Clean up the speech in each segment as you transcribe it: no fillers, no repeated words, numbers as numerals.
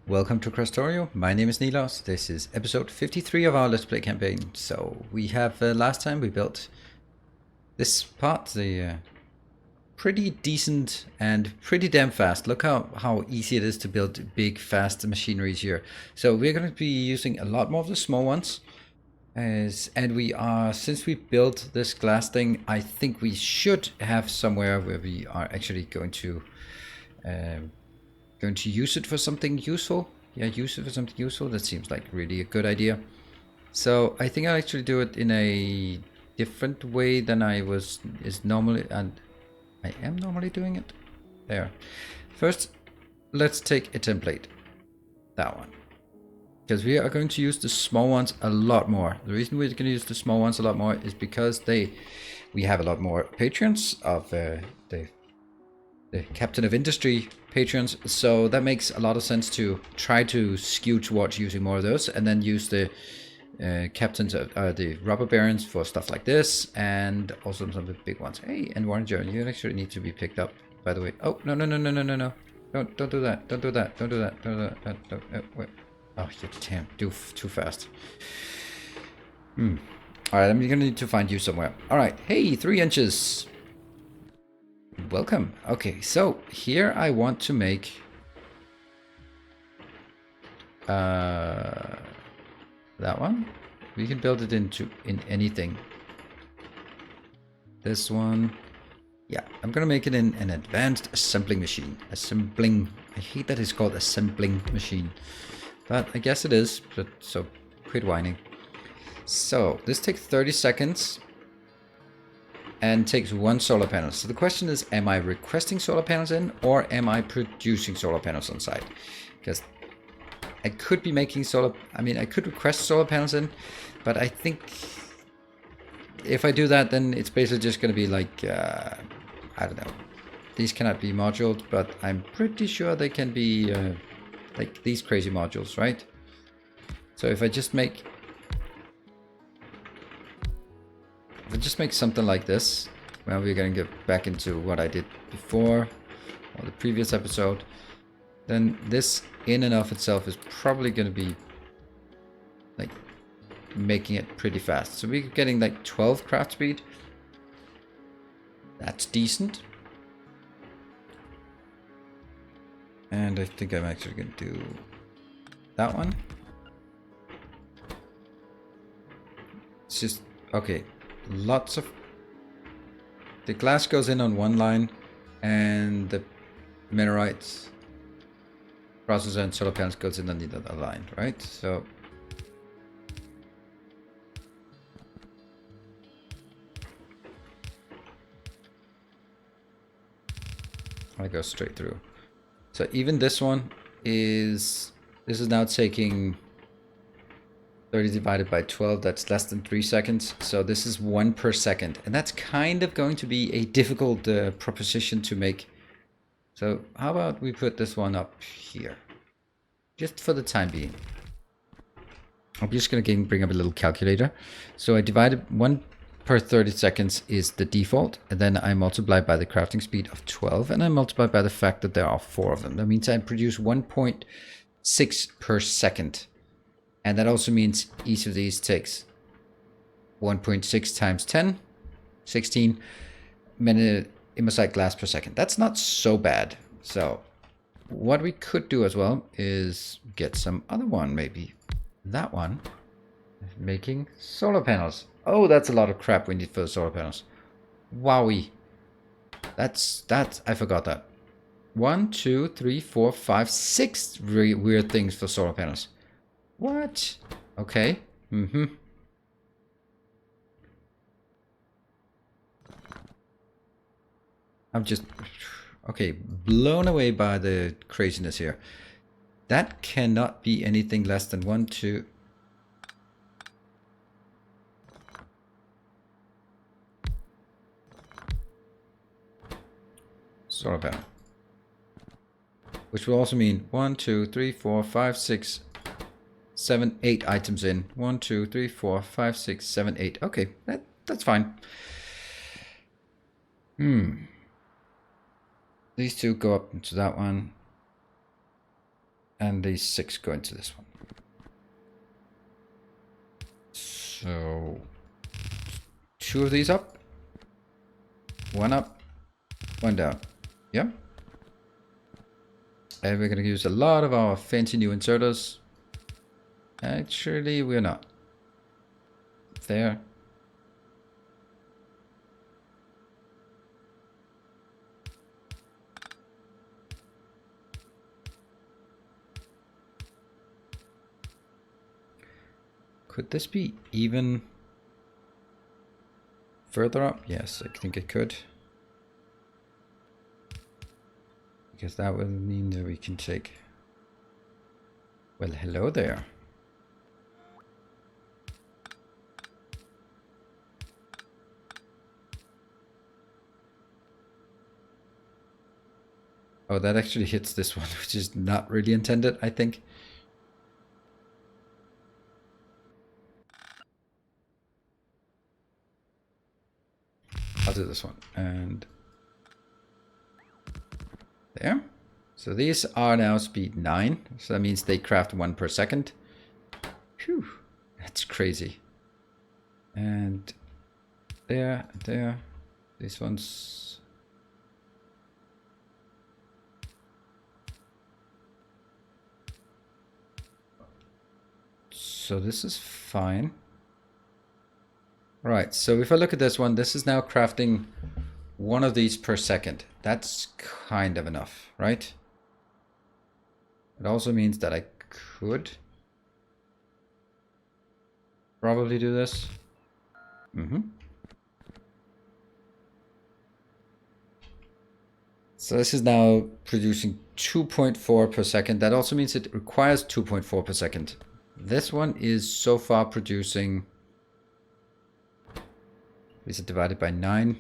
Welcome to Krastorio. My name is Nilos. This is episode 53 of our Let's Play campaign. So we have last time we built this part, the pretty decent and pretty damn fast. Look how easy it is to build big fast machineries here. So we're going to be using a lot more of the small ones. And we are, since we built this glass thing, I think we should have somewhere where we are actually going to use it for something useful. Yeah, use it for something useful. That seems like really a good idea. So I think I'll actually do it in a different way than I normally, and I am normally doing it. There. First, let's take a template. That one. Because we are going to use the small ones a lot more. The reason we're going to use the small ones a lot more is because we have a lot more patrons of the Captain of Industry patrons, so that makes a lot of sense to try to skew towards using more of those, and then use the captains of the robber barons for stuff like this, and also some of the big ones. Hey, and Warringer, you actually need to be picked up, by the way. Oh, no. Don't do that. Don't do that. Don't do that. Don't do that. Don't, wait. Oh, you damn, too fast. Alright, I'm gonna need to find you somewhere. Alright, hey, 3 inches. Welcome. Okay, so here I want to make that one. We can build it in anything. This one. Yeah, I'm gonna make it in an advanced assembling machine. I hate that it's called assembling machine, but I guess it is. But so quit whining. So this takes 30 seconds. And takes 1 solar panel. So the question is, am I requesting solar panels in, or am I producing solar panels on site? Because I could be making I could request solar panels in, but I think if I do that, then it's basically just going to be like, I don't know. These cannot be moduled, but I'm pretty sure they can be like these crazy modules, right? So if I just make something like this, well, we're going to get back into what I did before, or the previous episode, then this in and of itself is probably going to be like making it pretty fast. So we're getting like 12 craft speed. That's decent. And I think I'm actually going to do that one. It's just, okay. Lots of the glass goes in on one line, and the minerite processor and solar panels goes in on the other line, right? So I go straight through. So even this one is now taking 30 divided by 12, that's less than 3 seconds. So this is 1 per second. And that's kind of going to be a difficult proposition to make. So how about we put this one up here? Just for the time being. I'm just going to bring up a little calculator. So I divided 1 per 30 seconds is the default. And then I multiply by the crafting speed of 12. And I multiply by the fact that there are 4 of them. That means I produce 1.6 per second. And that also means each of these takes 1.6 times 10, 16 minute immersite glass per second. That's not so bad. So what we could do as well is get some other one, maybe that one, making solar panels. Oh, that's a lot of crap we need for the solar panels. Wowie. That's, I forgot that. 1, 2, 3, 4, 5, 6 weird things for solar panels. What? Okay. I'm just, okay, blown away by the craziness here. That cannot be anything less than 1, 2. Solar panel. Which will also mean 1, 2, 3, 4, 5, 6, 7, 8 items in. 1, 2, 3, 4, 5, 6, 7, 8. Okay, that's fine. These two go up into that one. And the 6 go into this one. So 2 of these up. 1 up. 1 down. Yeah. And we're going to use a lot of our fancy new inserters. Actually, we're not. There. Could this be even further up? Yes, I think it could. Because that would mean that we can take... Well, hello there. Oh, that actually hits this one, which is not really intended, I think. I'll do this one. And there. So these are now speed 9. So that means they craft 1 per second. Phew, that's crazy. And there, there. These ones. So this is fine. Right, so if I look at this one, this is now crafting 1 of these per second. That's kind of enough, right? It also means that I could probably do this. So this is now producing 2.4 per second. That also means it requires 2.4 per second. This one is so far producing... Is it divided by 9?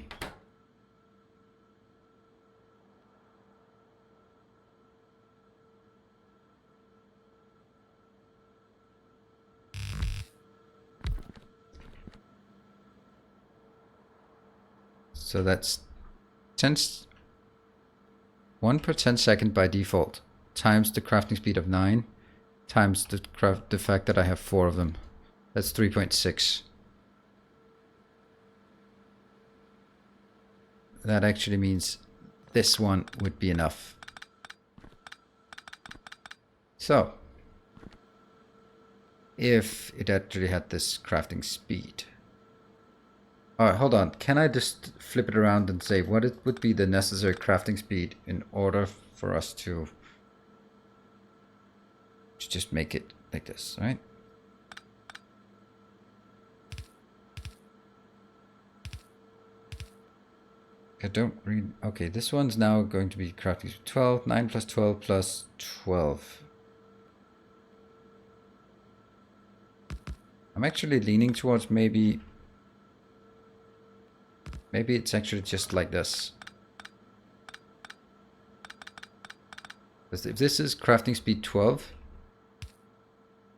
So that's 1 per 10 second by default, times the crafting speed of 9, times the fact that I have 4 of them. That's 3.6. That actually means this one would be enough. So, if it actually had this crafting speed. Alright, hold on. Can I just flip it around and say what it would be the necessary crafting speed in order for us to just make it like this, right? I don't read. Okay, this one's now going to be crafting 12, 9 plus 12 plus 12. I'm actually leaning towards maybe it's actually just like this. Because if this is crafting speed 12,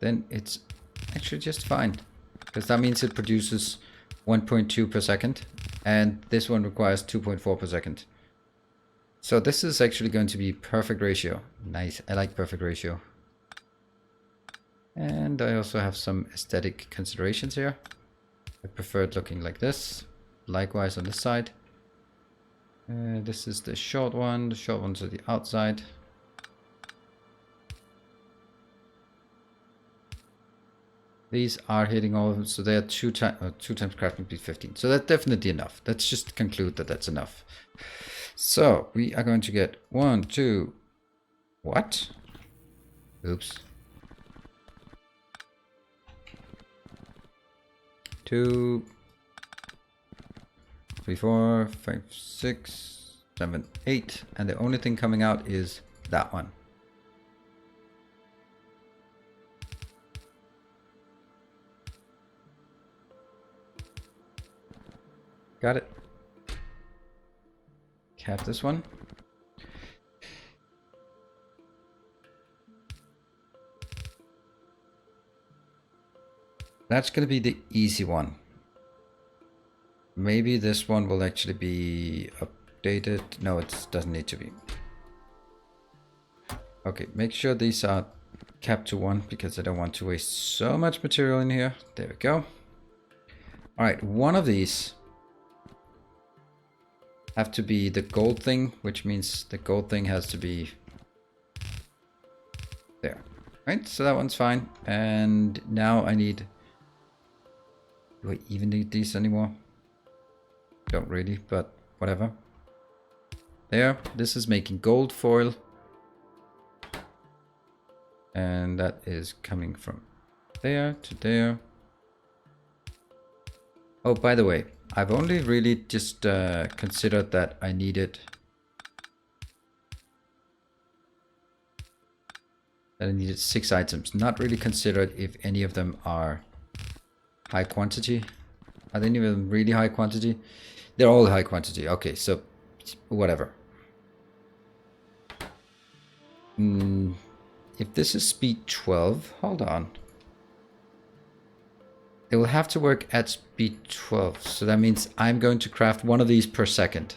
then it's actually just fine. Because that means it produces 1.2 per second. And this one requires 2.4 per second. So this is actually going to be perfect ratio. Nice, I like perfect ratio. And I also have some aesthetic considerations here. I prefer it looking like this. Likewise on this side. This is the short one. The short ones are the outside. These are hitting all of them, so they are 2 times crafting speed 15. So that's definitely enough. Let's just conclude that that's enough. So we are going to get 1, 2. What? Oops. 2, 3, 4, 5, 6, 7, 8, and the only thing coming out is that one. Got it. Cap this one. That's going to be the easy one. Maybe this one will actually be updated. No, it doesn't need to be. Okay, make sure these are capped to 1 because I don't want to waste so much material in here. There we go. Alright, one of these have to be the gold thing, which means the gold thing has to be there. Right, so that one's fine. And now I need... Do I even need these anymore? Don't really, but whatever. There, this is making gold foil. And that is coming from there to there. Oh, by the way, I've only really just considered that I needed... That I needed 6 items. Not really considered if any of them are high quantity. Are any of them really high quantity? They're all high quantity. Okay, so whatever. If this is speed 12, hold on. It will have to work at speed 12. So that means I'm going to craft one of these per second.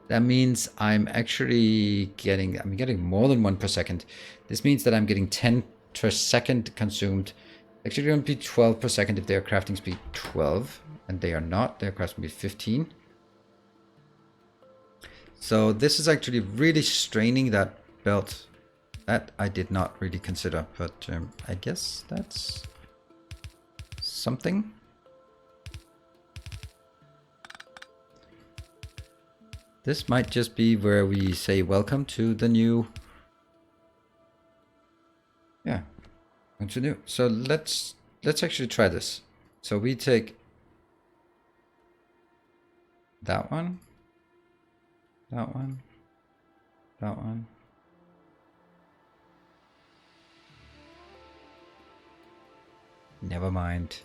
That means I'm actually getting, I'm getting more than 1 per second. This means that I'm getting 10 per second consumed. Actually, going to be 12 per second if they're crafting speed 12. And they are not. They're crafting speed 15. So this is actually really straining that belt. That I did not really consider. But I guess that's something. This might just be where we say welcome to the new... Yeah, continue. So let's actually try this. So we take that one, that one, that one. Never mind.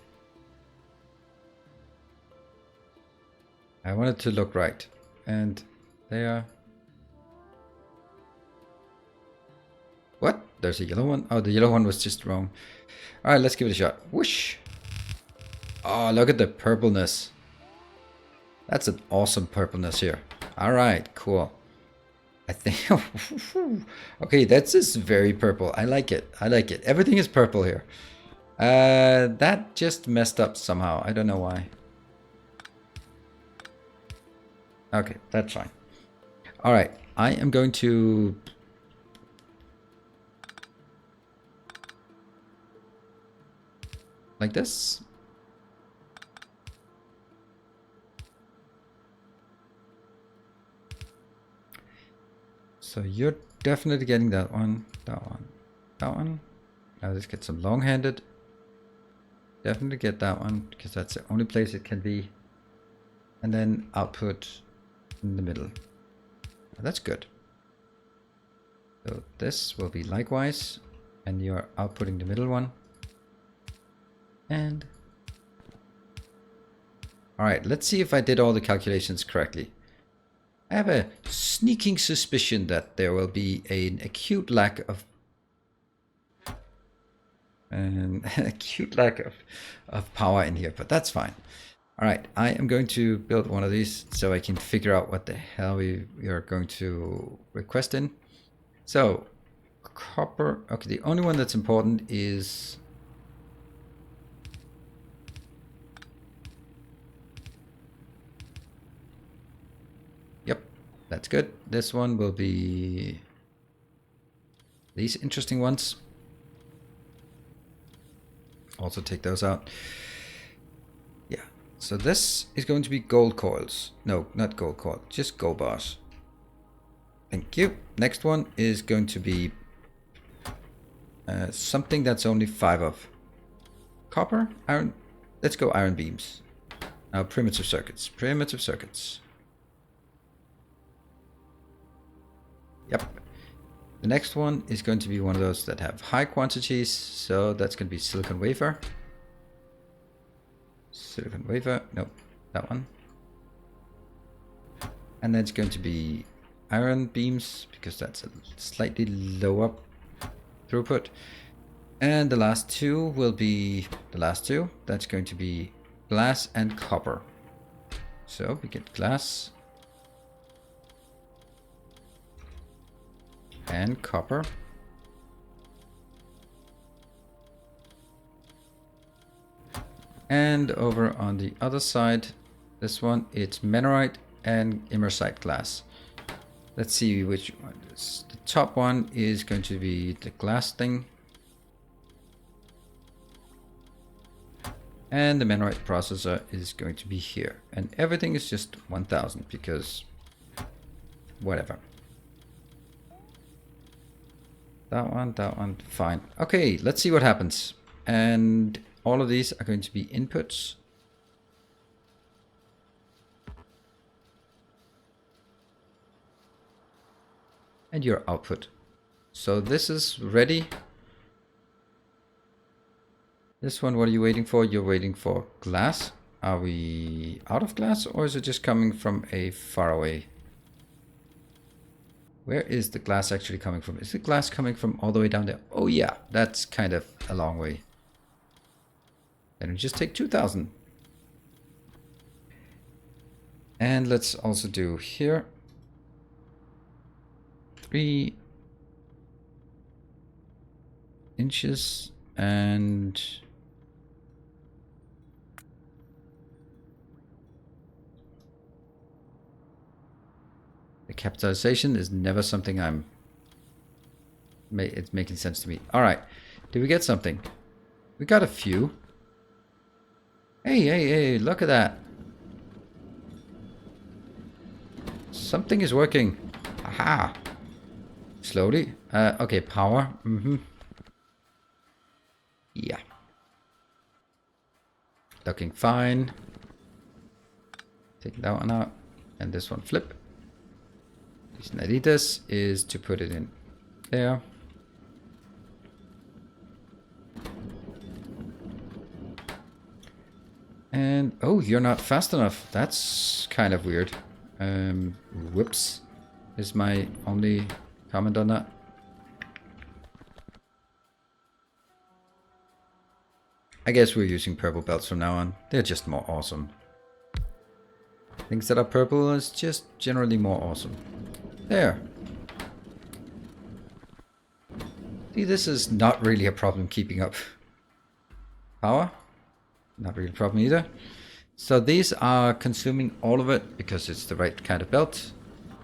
I want it to look right. And there. What? There's a yellow one? Oh, the yellow one was just wrong. Alright, let's give it a shot. Whoosh! Oh, look at the purpleness. That's an awesome purpleness here. Alright, cool. I think... Okay, that's just very purple. I like it. I like it. Everything is purple here. That just messed up somehow. I don't know why. Okay, that's fine. All right, I am going to... Like this. So you're definitely getting that one, that one, that one. Now let's get some long-handed. Definitely get that one, because that's the only place it can be. And then output in the middle. That's good. So this will be likewise, and you're outputting the middle one. And all right, let's see if I did all the calculations correctly. I have a sneaking suspicion that there will be an acute lack of power in here, but that's fine. All right, I am going to build one of these so I can figure out what the hell we are going to request in. So, copper. Okay, the only one that's important is... Yep, that's good. This one will be these interesting ones. Also take those out. Yeah. So this is going to be gold coils. No, not gold coil, just gold bars. Thank you. Next one is going to be something that's only 5 of. Copper, iron. Let's go iron beams. Now primitive circuits. Primitive circuits. Yep. The next one is going to be one of those that have high quantities. So that's going to be silicon wafer. Silicon wafer. Nope, that one. And then it's going to be iron beams because that's a slightly lower throughput. And the last two will be the last two. That's going to be glass and copper. So we get glass and copper. And over on the other side, this one, it's minerite and immersite glass. Let's see which one it is. The top one is going to be the glass thing. And the minerite processor is going to be here. And everything is just 1000 because whatever. That one, fine. Okay, let's see what happens. And all of these are going to be inputs. And your output. So this is ready. This one, what are you waiting for? You're waiting for glass. Are we out of glass, or is it just coming from a far away? Where is the glass actually coming from? Is the glass coming from all the way down there? Oh yeah, that's kind of a long way. Then we just take 2000. And let's also do here 3 inches and the capitalization is never something it's making sense to me. All right, did we get something? We got a few. Hey, look at that. Something is working. Aha. Slowly. Okay, power. Yeah. Looking fine. Take that one out. And this one flip. The reason I need this is to put it in there. And, oh, you're not fast enough. That's kind of weird. Whoops. Is my only comment on that. I guess we're using purple belts from now on. They're just more awesome. Things that are purple is just generally more awesome. There. See, this is not really a problem keeping up. Power? Not really a problem either. So these are consuming all of it because it's the right kind of belt.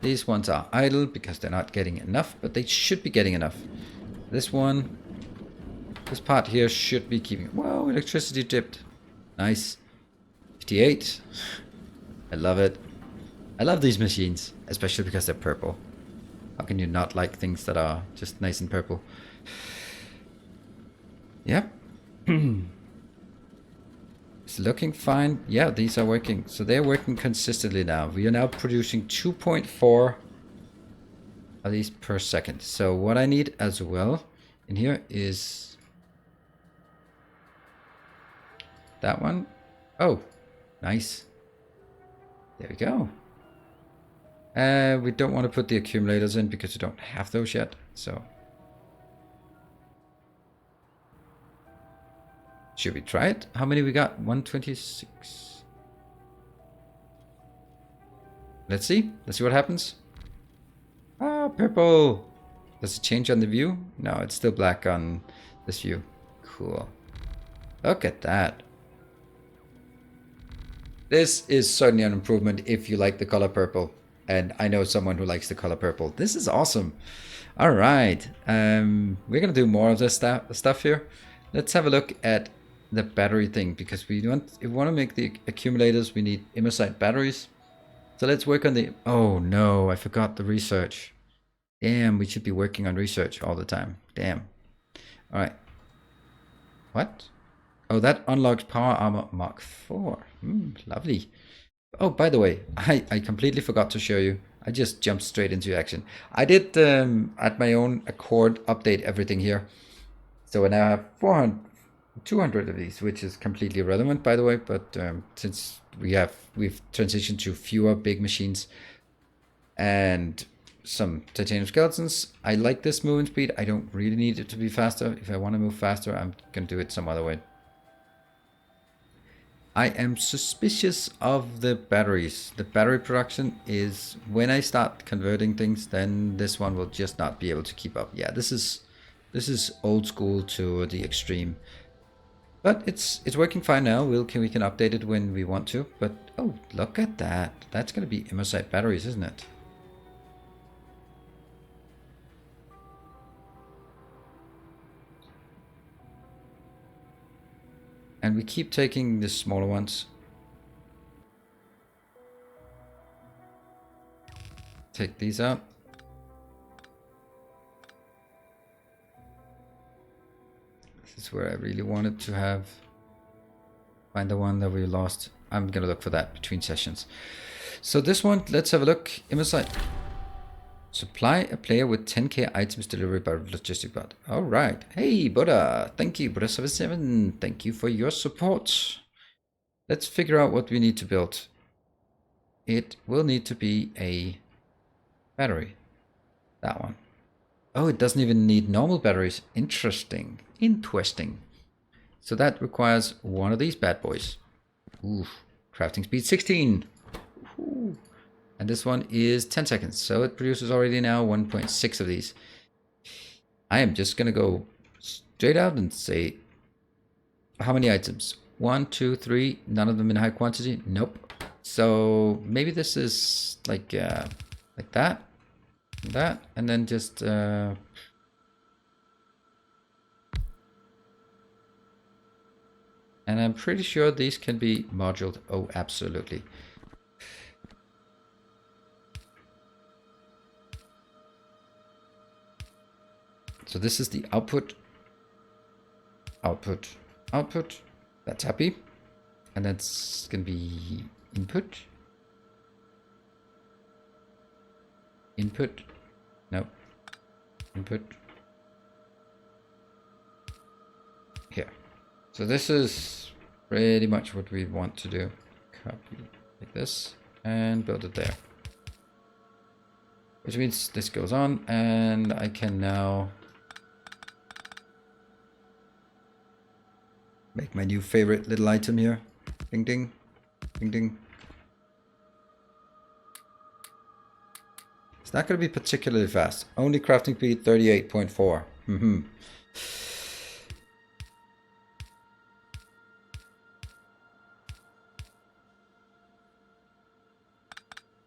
These ones are idle because they're not getting enough, but they should be getting enough. This one, this part here should be keeping... Whoa, electricity dipped. Nice. 58. I love it. I love these machines, especially because they're purple. How can you not like things that are just nice and purple? Yep. It's looking fine. Yeah, these are working. So they're working consistently now. We are now producing 2.4 of these per second. So what I need as well in here is that one. Oh, nice. There we go. We don't want to put the accumulators in because we don't have those yet. So should we try it? How many we got? 126. Let's see. Let's see what happens. Ah, purple. Does it change on the view? No, it's still black on this view. Cool. Look at that. This is certainly an improvement if you like the color purple. And I know someone who likes the color purple. This is awesome. All right. We're going to do more of this stuff here. Let's have a look at the battery thing, because if we want to make the accumulators, we need immersite batteries. So let's work on the... Oh no, I forgot the research. Damn, we should be working on research all the time. Damn. All right. What? Oh, that unlocks Power Armor Mark IV. Lovely. Oh, by the way, I completely forgot to show you. I just jumped straight into action. I did, at my own accord, update everything here. So I now have 200 of these, which is completely irrelevant, by the way. But since we've transitioned to fewer big machines and some titanium skeletons, I like this moving speed. I don't really need it to be faster. If I want to move faster, I'm gonna do it some other way. I am suspicious of the batteries. The battery production is, when I start converting things, then this one will just not be able to keep up. Yeah, this is old school to the extreme. But it's working fine now. We can update it when we want to. But oh, look at that. That's going to be immersite batteries, isn't it? And we keep taking the smaller ones. Take these out. This is where I really wanted to have. Find the one that we lost. I'm gonna look for that between sessions. So this one, let's have a look. Immersite. Supply a player with 10k items delivered by logistic bot. All right. Hey, Buddha. Thank you, Buddha77. Thank you for your support. Let's figure out what we need to build. It will need to be a battery. That one. Oh, it doesn't even need normal batteries. Interesting. Interesting. So that requires one of these bad boys. Ooh, crafting speed 16. Ooh. And this one is 10 seconds. So it produces already now 1.6 of these. I am just going to go straight out and say, how many items? 1, 2, 3. None of them in high quantity. Nope. So maybe this is like that, and then just and I'm pretty sure these can be moduled. Oh, absolutely. So this is the output. That's happy. And that's going to be input. No. Input. Here. So this is pretty much what we want to do. Copy like this and build it there. Which means this goes on and I can now make my new favorite little item here. Ding ding. Ding ding. It's not going to be particularly fast. Only crafting speed 38.4.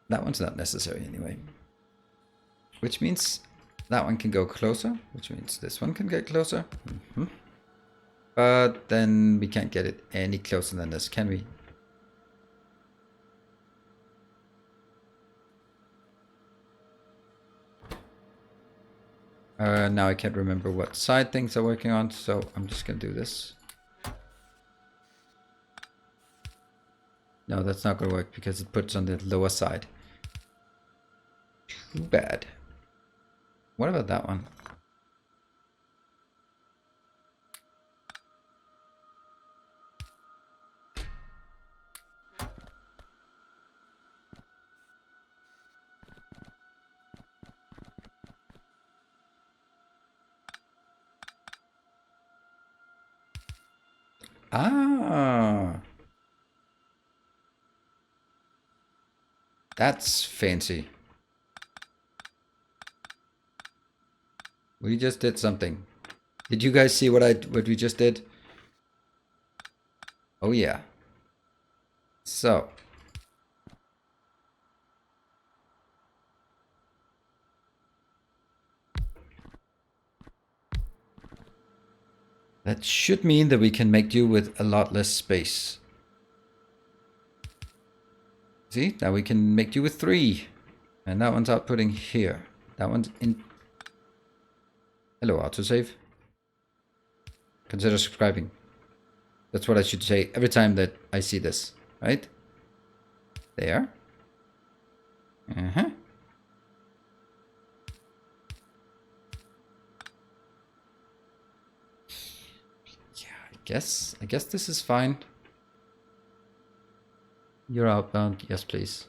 That one's not necessary anyway. Which means that one can go closer. Which means this one can get closer. But then we can't get it any closer than this, can we? Now I can't remember what side things are working on, so I'm just gonna do this. No, that's not gonna work because it puts on the lower side. Too bad. What about that one? Ah, that's fancy. We just did something. Did you guys see what we just did? Oh yeah. So that should mean that we can make do with a lot less space. See, now we can make do with 3. And that one's outputting here. That one's in. Hello, autosave. Consider subscribing. That's what I should say every time that I see this, right? There. Yeah, I guess this is fine. You're outbound, yes please.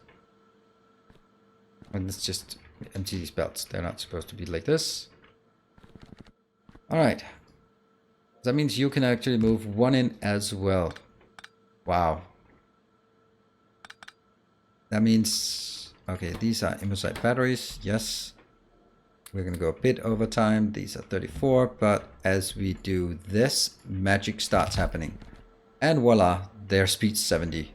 And let's just empty these belts. They're not supposed to be like this. Alright. That means you can actually move 1 in as well. Wow. That means, okay, these are immersite batteries, yes. We're gonna go a bit over time. These are 34, but as we do this, magic starts happening. And voila, their speed's 70.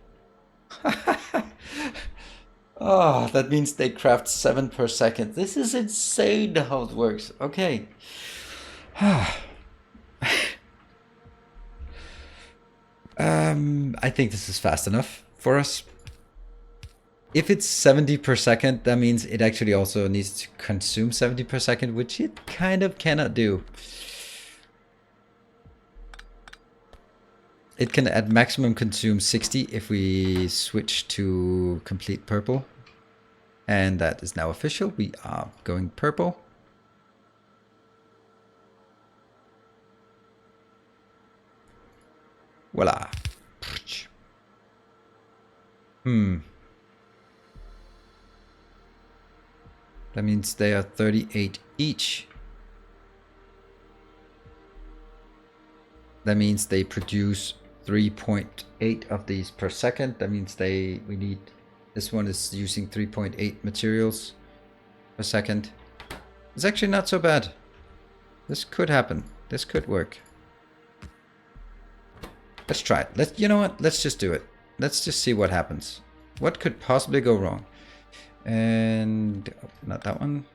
Oh, that means they craft 7 per second. This is insane how it works. Okay. I think this is fast enough for us. If it's 70 per second, that means it actually also needs to consume 70 per second, which it kind of cannot do. It can at maximum consume 60 if we switch to complete purple. And that is now official. We are going purple. Voila. That means they are 38 each. That means they produce 3.8 of these per second. That means we need, this one is using 3.8 materials per second. It's actually not so bad. This could happen. This could work. Let's try it. You know what? Let's just do it. Let's just see what happens. What could possibly go wrong? And not that one.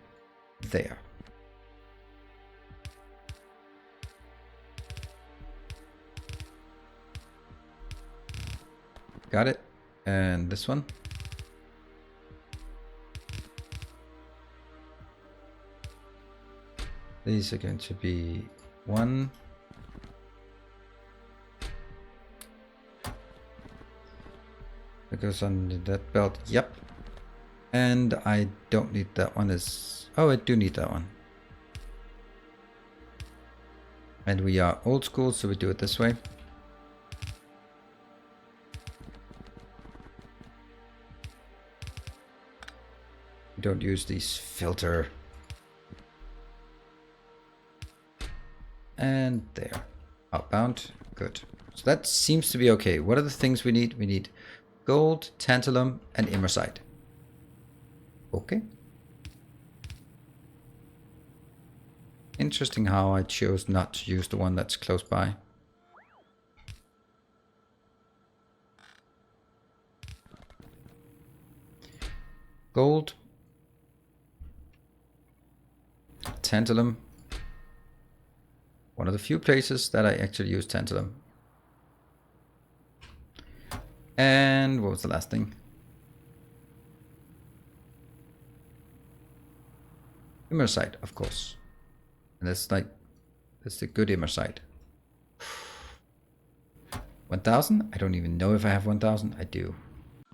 There. Got it. And this one. These are going to be 1. It goes on that belt. Yep. And I don't need that one as... Oh, I do need that one. And we are old school, so we do it this way. We don't use these filter. And there. Outbound. Good. So that seems to be okay. What are the things we need? We need gold, tantalum, and imersite. Okay. Interesting how I chose not to use the one that's close by. Gold. Tantalum. One of the few places that I actually use tantalum. And what was the last thing? Imersite, of course. And that's the good imersite. 1000? I don't even know if I have 1000. I do.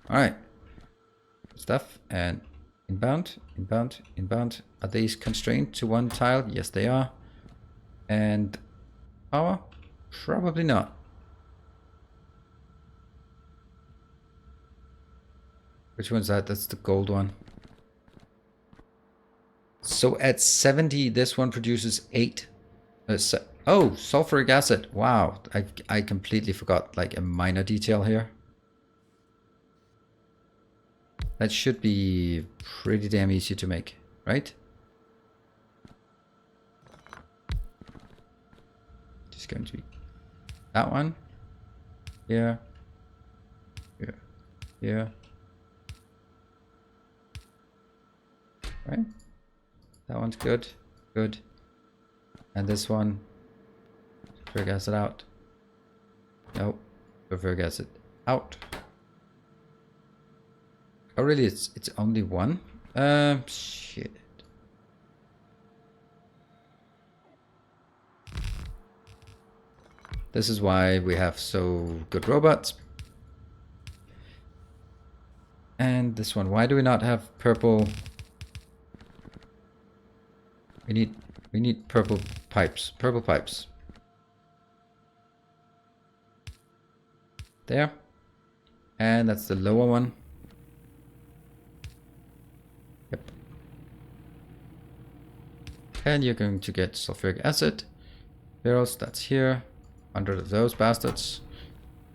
Alright. Stuff and inbound, inbound, inbound. Are these constrained to one tile? Yes, they are. And power? Probably not. Which one's that? That's the gold one. So at 70, this one produces 8. Oh, sulfuric acid. Wow, I completely forgot like a minor detail here. That should be pretty damn easy to make, right? Just going to be that one. Here. Here. Here. Right? That one's good. Good. And this one. Sulfuric acid out. No. Sulfuric acid out. Oh really, it's only one? Shit. This is why we have so good robots. And this one, why do we not have purple? We need purple pipes. Purple pipes. There. And that's the lower one. Yep. And you're going to get sulfuric acid. Barrels, that's here. 100 of those bastards.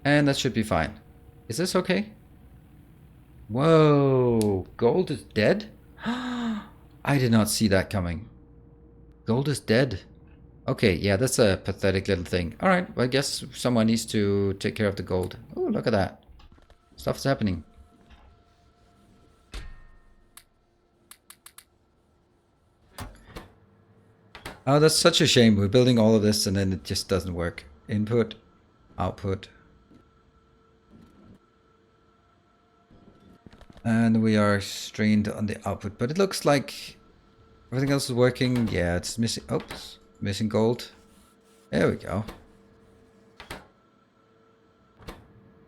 And that should be fine. Is this okay? Whoa, gold is dead? I did not see that coming. Gold is dead. Okay, yeah, that's a pathetic little thing. Alright, well, I guess someone needs to take care of the gold. Oh, look at that. Stuff's happening. Oh, that's such a shame. We're building all of this and then it just doesn't work. Input, output. And we are strained on the output. But it looks like everything else is working. Yeah, it's missing. Oops, missing gold. There we go.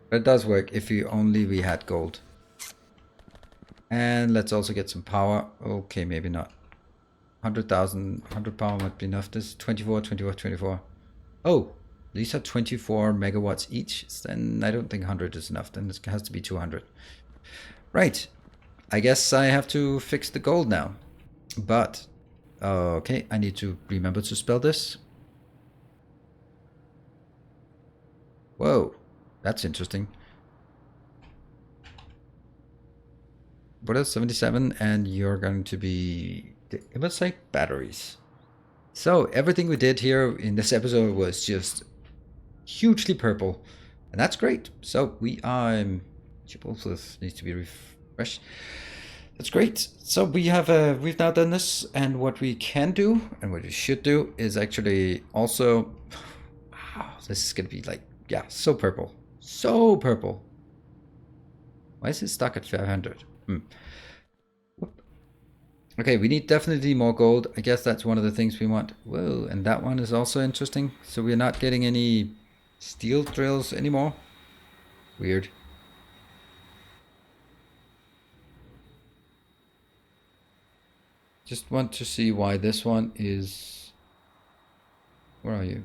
But it does work if we had gold. And let's also get some power. Okay, maybe not. 100,000, 100 power might be enough. This is 24, 24, 24. Oh, these are 24 megawatts each. Then I don't think 100 is enough. Then it has to be 200. Right. I guess I have to fix the gold now. But, okay, I need to remember to spell this. Whoa, that's interesting. What is 77? And you're going to be, it must say batteries. So everything we did here in this episode was just hugely purple. And that's great. So we are, this needs to be refreshed. That's great. So we have, we've now done this. And what we can do, and what we should do, is actually also, wow, this is going to be like, yeah, so purple. So purple. Why is it stuck at 500? Okay, we need definitely more gold. I guess that's one of the things we want. Whoa, and that one is also interesting. So we're not getting any steel drills anymore. Weird. Just want to see why this one is... Where are you?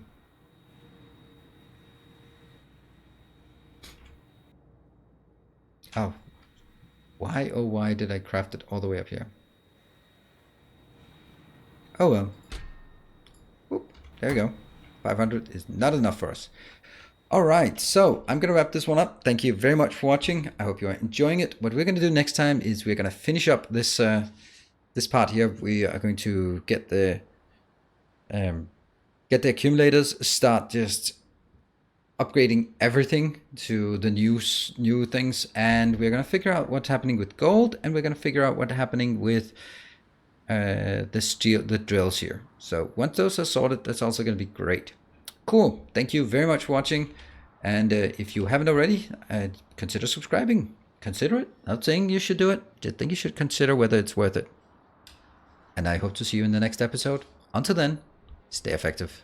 Oh. Why, oh why did I craft it all the way up here? Oh well. Oop, there you go. 500 is not enough for us. Alright, so I'm going to wrap this one up. Thank you very much for watching. I hope you are enjoying it. What we're going to do next time is we're going to finish up this this part here. We are going to get the accumulators, start just upgrading everything to the new things, and we're going to figure out what's happening with gold, and we're going to figure out what's happening with the drills here. So once those are sorted, that's also going to be great. Cool. Thank you very much for watching. And if you haven't already, consider subscribing. Consider it. Not saying you should do it. Just think you should consider whether it's worth it. And I hope to see you in the next episode. Until then, stay effective.